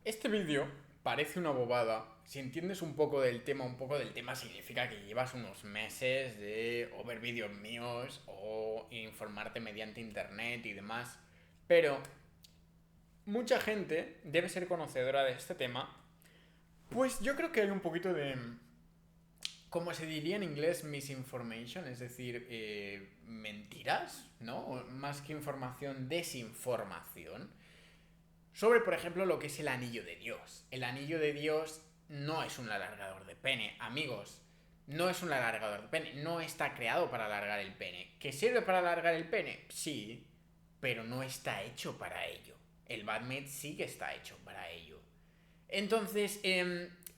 Este vídeo parece una bobada. Si entiendes un poco del tema significa que llevas unos meses de o ver vídeos míos o informarte mediante internet y demás. Pero mucha gente debe ser conocedora de este tema. Pues yo creo que hay un poquito de, como se diría en inglés, misinformation, es decir, mentiras, ¿no? O más que información, desinformación. Sobre, por ejemplo, lo que es el anillo de Dios. El anillo de Dios no es un alargador de pene, amigos. No es un alargador de pene. No está creado para alargar el pene. ¿Que sirve para alargar el pene? Sí, pero no está hecho para ello. El Batmate sí que está hecho para ello. Entonces,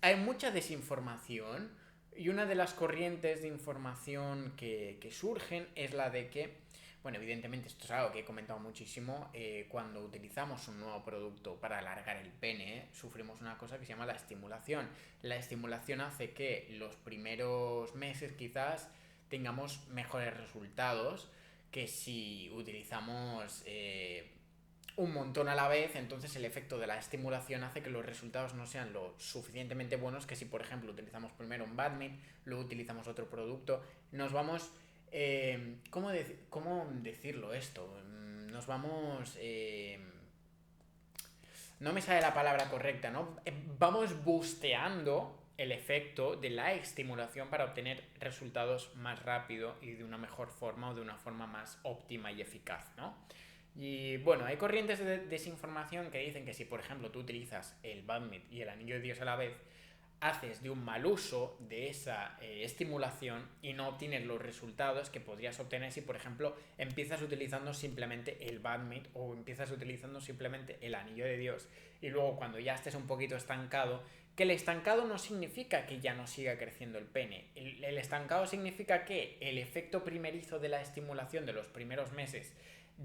hay mucha desinformación y una de las corrientes de información que surgen es la de que, bueno, evidentemente esto es algo que he comentado muchísimo, cuando utilizamos un nuevo producto para alargar el pene, sufrimos una cosa que se llama la estimulación. La estimulación hace que los primeros meses quizás tengamos mejores resultados que si utilizamos un montón a la vez, entonces el efecto de la estimulación hace que los resultados no sean lo suficientemente buenos que si, por ejemplo, utilizamos primero un Badmit, luego utilizamos otro producto, nos vamos... ¿cómo decirlo esto? Nos vamos... no me sale la palabra correcta, ¿no? Vamos busteando el efecto de la estimulación para obtener resultados más rápido y de una mejor forma o de una forma más óptima y eficaz, ¿no? Y bueno, hay corrientes de desinformación que dicen que si, por ejemplo, tú utilizas el Badmit y el anillo de Dios a la vez, haces de un mal uso de esa estimulación y no obtienes los resultados que podrías obtener si, por ejemplo, empiezas utilizando simplemente el Badmit o empiezas utilizando simplemente el anillo de Dios y luego cuando ya estés un poquito estancado, que el estancado no significa que ya no siga creciendo el pene. El estancado significa que el efecto primerizo de la estimulación de los primeros meses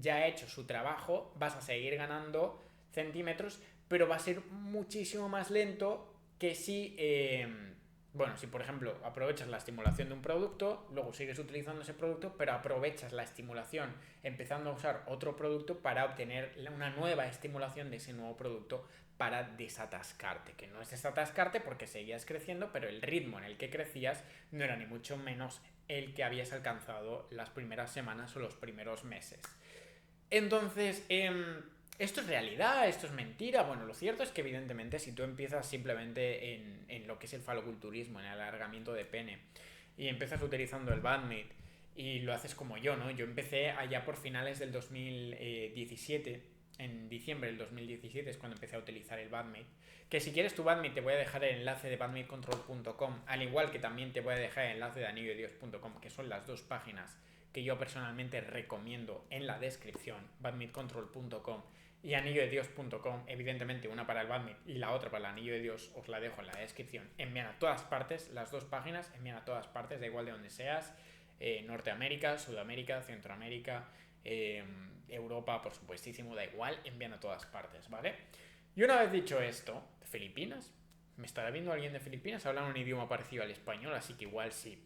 ya ha hecho su trabajo, vas a seguir ganando centímetros, pero va a ser muchísimo más lento que si, bueno, si por ejemplo aprovechas la estimulación de un producto, luego sigues utilizando ese producto, pero aprovechas la estimulación empezando a usar otro producto para obtener una nueva estimulación de ese nuevo producto para desatascarte, que no es desatascarte porque seguías creciendo, pero el ritmo en el que crecías no era ni mucho menos el que habías alcanzado las primeras semanas o los primeros meses. Entonces, ¿esto es realidad? ¿Esto es mentira? Bueno, lo cierto es que evidentemente si tú empiezas simplemente en lo que es el faloculturismo, en el alargamiento de pene, y empiezas utilizando el Badmate y lo haces como yo, ¿no? Yo empecé allá por finales del 2017, en diciembre del 2017 es cuando empecé a utilizar el Badmate. Que si quieres tu Badmate te voy a dejar el enlace de badmatecontrol.com, al igual que también te voy a dejar el enlace de anillodios.com, que son las dos páginas que yo personalmente recomiendo en la descripción, badmitcontrol.com y anillodedios.com, evidentemente una para el badmit y la otra para el anillo de Dios, os la dejo en la descripción. Envían a todas partes, las dos páginas envían a todas partes, da igual de donde seas, Norteamérica, Sudamérica, Centroamérica, Europa, por supuestísimo, da igual, envían a todas partes, ¿vale? Y una vez dicho esto, Filipinas, me estará viendo alguien de Filipinas, hablan un idioma parecido al español, así que igual sí.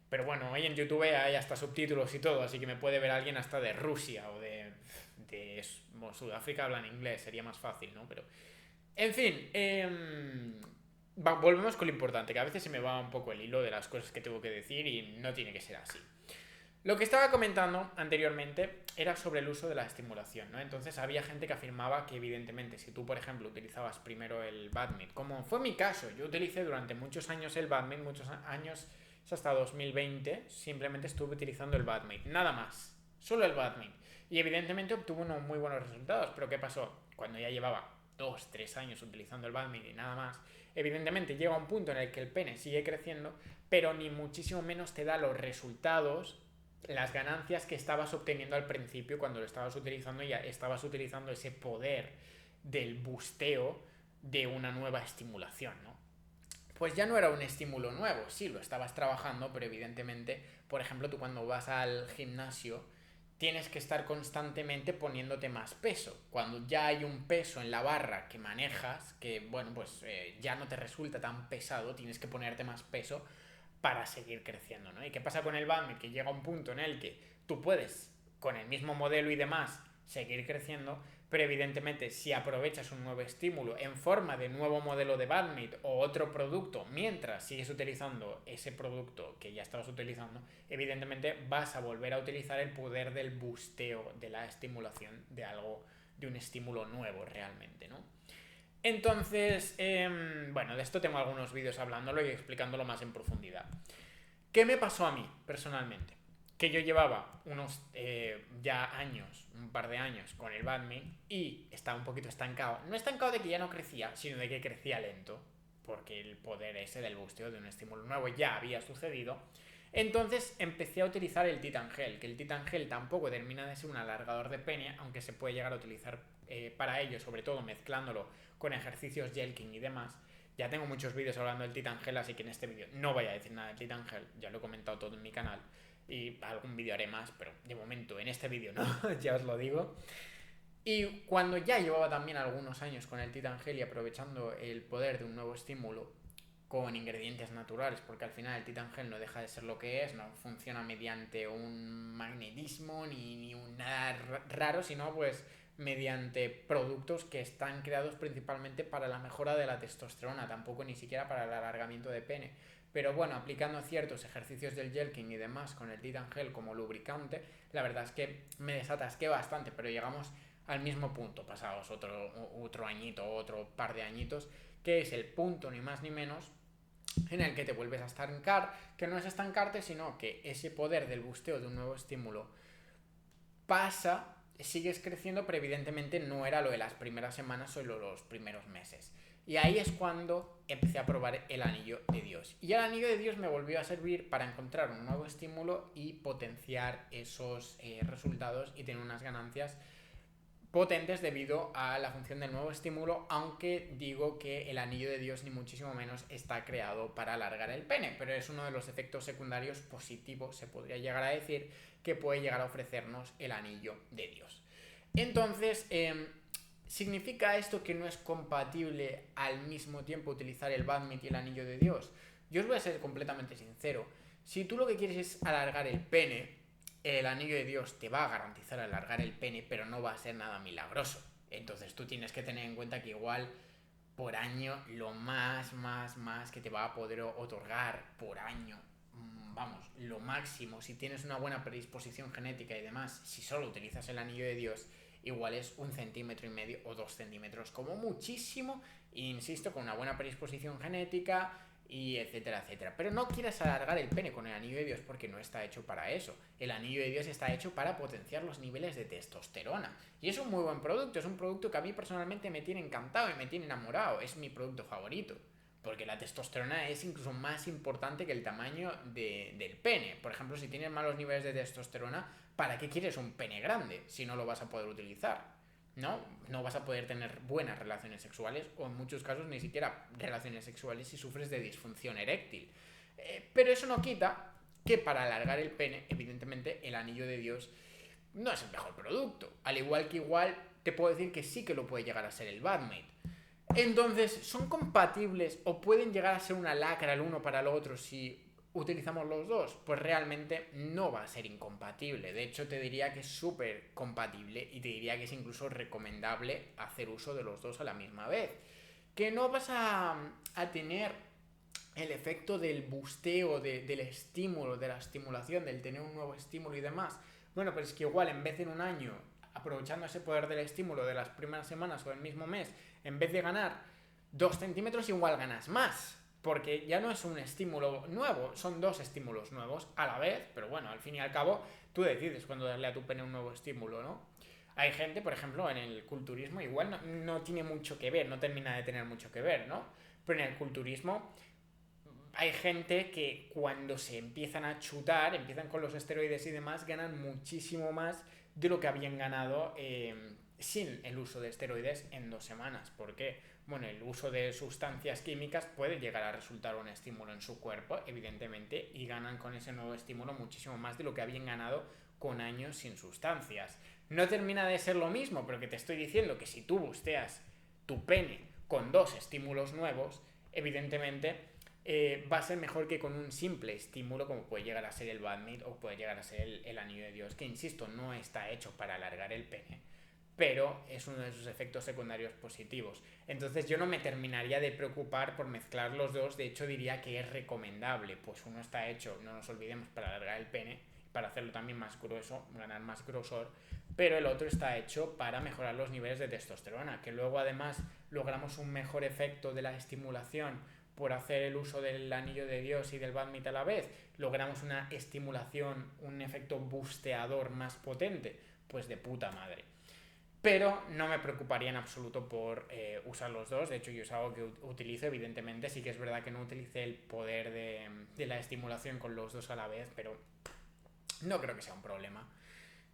Pero bueno, hoy en YouTube hay hasta subtítulos y todo, así que me puede ver alguien hasta de Rusia o de bueno, Sudáfrica hablan inglés, sería más fácil, ¿no? Pero, en fin, volvemos con lo importante, que a veces se me va un poco el hilo de las cosas que tengo que decir y no tiene que ser así. Lo que estaba comentando anteriormente era sobre el uso de la estimulación, ¿no? Entonces había gente que afirmaba que evidentemente si tú, por ejemplo, utilizabas primero el Badmit, como fue mi caso, yo utilicé durante muchos años el Badmit, muchos años, hasta 2020, simplemente estuve utilizando el Badmit, nada más, solo el Badmit. Y evidentemente obtuve unos muy buenos resultados, pero ¿qué pasó? Cuando ya llevaba 2 3 años utilizando el Badmit y nada más, evidentemente llega un punto en el que el pene sigue creciendo, pero ni muchísimo menos te da los resultados, las ganancias que estabas obteniendo al principio cuando lo estabas utilizando y ya estabas utilizando ese poder del busteo de una nueva estimulación, ¿no? Pues ya no era un estímulo nuevo, sí, lo estabas trabajando, pero evidentemente, por ejemplo, tú cuando vas al gimnasio tienes que estar constantemente poniéndote más peso. Cuando ya hay un peso en la barra que manejas, que bueno, pues ya no te resulta tan pesado, tienes que ponerte más peso para seguir creciendo, ¿no? ¿Y qué pasa con el Badminton? Que llega un punto en el que tú puedes, con el mismo modelo y demás, seguir creciendo, Pero evidentemente, si aprovechas un nuevo estímulo en forma de nuevo modelo de bandmate o otro producto, mientras sigues utilizando ese producto que ya estabas utilizando, evidentemente vas a volver a utilizar el poder del busteo, de la estimulación de algo, de un estímulo nuevo realmente, ¿no? Entonces, bueno, de esto tengo algunos vídeos hablándolo y explicándolo más en profundidad. ¿Qué me pasó a mí, personalmente? Que yo llevaba unos ya años, un par de años con el badminton y estaba un poquito estancado. No estancado de que ya no crecía, sino de que crecía lento, porque el poder ese del busteo de un estímulo nuevo ya había sucedido. Entonces empecé a utilizar el Titan Gel, que el Titan Gel tampoco termina de ser un alargador de pene, aunque se puede llegar a utilizar para ello, sobre todo mezclándolo con ejercicios Jelking y demás. Ya tengo muchos vídeos hablando del Titan Gel, así que en este vídeo no voy a decir nada del Titan Gel, ya lo he comentado todo en mi canal y algún vídeo haré más, pero de momento en este vídeo no, ya os lo digo. Y cuando ya llevaba también algunos años con el Titan Gel y aprovechando el poder de un nuevo estímulo con ingredientes naturales, porque al final el Titan Gel no deja de ser lo que es, no funciona mediante un magnetismo ni un nada raro, sino pues mediante productos que están creados principalmente para la mejora de la testosterona, tampoco ni siquiera para el alargamiento de pene. Pero bueno, aplicando ciertos ejercicios del Jelking y demás con el Titan Gel como lubricante, la verdad es que me desatasqué bastante, pero llegamos al mismo punto, pasados otro añito, otro par de añitos, que es el punto ni más ni menos en el que te vuelves a estancar, que no es estancarte, sino que ese poder del busteo de un nuevo estímulo pasa, sigues creciendo, pero evidentemente no era lo de las primeras semanas o los primeros meses. Y ahí es cuando empecé a probar el anillo de Dios. Y el anillo de Dios me volvió a servir para encontrar un nuevo estímulo y potenciar esos resultados y tener unas ganancias potentes debido a la función del nuevo estímulo, aunque digo que el anillo de Dios ni muchísimo menos está creado para alargar el pene, pero es uno de los efectos secundarios positivos, se podría llegar a decir, que puede llegar a ofrecernos el anillo de Dios. Entonces, ¿significa esto que no es compatible al mismo tiempo utilizar el badminton y el anillo de Dios? Yo os voy a ser completamente sincero. Si tú lo que quieres es alargar el pene, el anillo de Dios te va a garantizar alargar el pene, pero no va a ser nada milagroso. Entonces tú tienes que tener en cuenta que igual por año lo más que te va a poder otorgar por año, vamos, lo máximo, si tienes una buena predisposición genética y demás, si solo utilizas el anillo de Dios, igual es 1,5 centímetros o 2 centímetros como muchísimo, e insisto, con una buena predisposición genética y etcétera, etcétera. Pero no quieras alargar el pene con el anillo de Dios porque no está hecho para eso. El anillo de Dios está hecho para potenciar los niveles de testosterona. Y es un muy buen producto, es un producto que a mí personalmente me tiene encantado y me tiene enamorado. Es mi producto favorito. Porque la testosterona es incluso más importante que el tamaño del pene. Por ejemplo, si tienes malos niveles de testosterona, ¿para qué quieres un pene grande si no lo vas a poder utilizar? No vas a poder tener buenas relaciones sexuales o en muchos casos ni siquiera relaciones sexuales si sufres de disfunción eréctil. Pero eso no quita que para alargar el pene, evidentemente, el anillo de Dios no es el mejor producto. Al igual que igual te puedo decir que sí que lo puede llegar a ser el badmate. Entonces, ¿son compatibles o pueden llegar a ser una lacra el uno para el otro si utilizamos los dos? Pues realmente no va a ser incompatible. De hecho, te diría que es súper compatible y te diría que es incluso recomendable hacer uso de los dos a la misma vez. Que no vas a tener el efecto del busteo, del estímulo, de la estimulación, del tener un nuevo estímulo y demás. Bueno, pero es que igual en vez de en un año, aprovechando ese poder del estímulo de las primeras semanas o del mismo mes, en vez de ganar 2 centímetros, igual ganas más. Porque ya no es un estímulo nuevo, son dos estímulos nuevos a la vez, pero bueno, al fin y al cabo, tú decides cuándo darle a tu pene un nuevo estímulo, ¿no? Hay gente, por ejemplo, en el culturismo, igual no tiene mucho que ver, no termina de tener mucho que ver, ¿no? Pero en el culturismo hay gente que cuando se empiezan a chutar, empiezan con los esteroides y demás, ganan muchísimo más de lo que habían ganado sin el uso de esteroides en 2 semanas. ¿Por qué? Bueno, el uso de sustancias químicas puede llegar a resultar un estímulo en su cuerpo, evidentemente, y ganan con ese nuevo estímulo muchísimo más de lo que habían ganado con años sin sustancias. No termina de ser lo mismo, pero que te estoy diciendo que si tú busteas tu pene con 2 estímulos nuevos, evidentemente va a ser mejor que con un simple estímulo como puede llegar a ser el badminton o puede llegar a ser el anillo de Dios, que insisto, no está hecho para alargar el pene, pero es uno de sus efectos secundarios positivos. Entonces yo no me terminaría de preocupar por mezclar los dos, de hecho diría que es recomendable, pues uno está hecho, no nos olvidemos, para alargar el pene, para hacerlo también más grueso, ganar más grosor, pero el otro está hecho para mejorar los niveles de testosterona, que luego además logramos un mejor efecto de la estimulación por hacer el uso del anillo de Dios y del Badmit a la vez, logramos una estimulación, un efecto busteador más potente, pues de puta madre. Pero no me preocuparía en absoluto por usar los dos. De hecho, yo es algo que utilizo, evidentemente. Sí que es verdad que no utilicé el poder de la estimulación con los dos a la vez, pero no creo que sea un problema.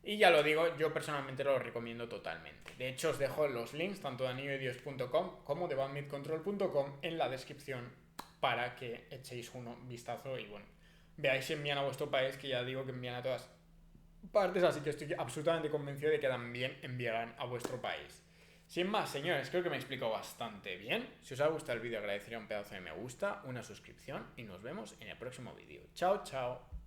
Y ya lo digo, yo personalmente lo recomiendo totalmente. De hecho, os dejo los links tanto de anillodios.com como de badmitcontrol.com en la descripción para que echéis un vistazo y bueno, veáis si envían a vuestro país, que ya digo que envían a todas partes, así que estoy absolutamente convencido de que también enviarán a vuestro país. Sin más, señores, creo que me he explicado bastante bien. Si os ha gustado el vídeo, agradecería un pedazo de me gusta, una suscripción y nos vemos en el próximo vídeo. Chao, chao.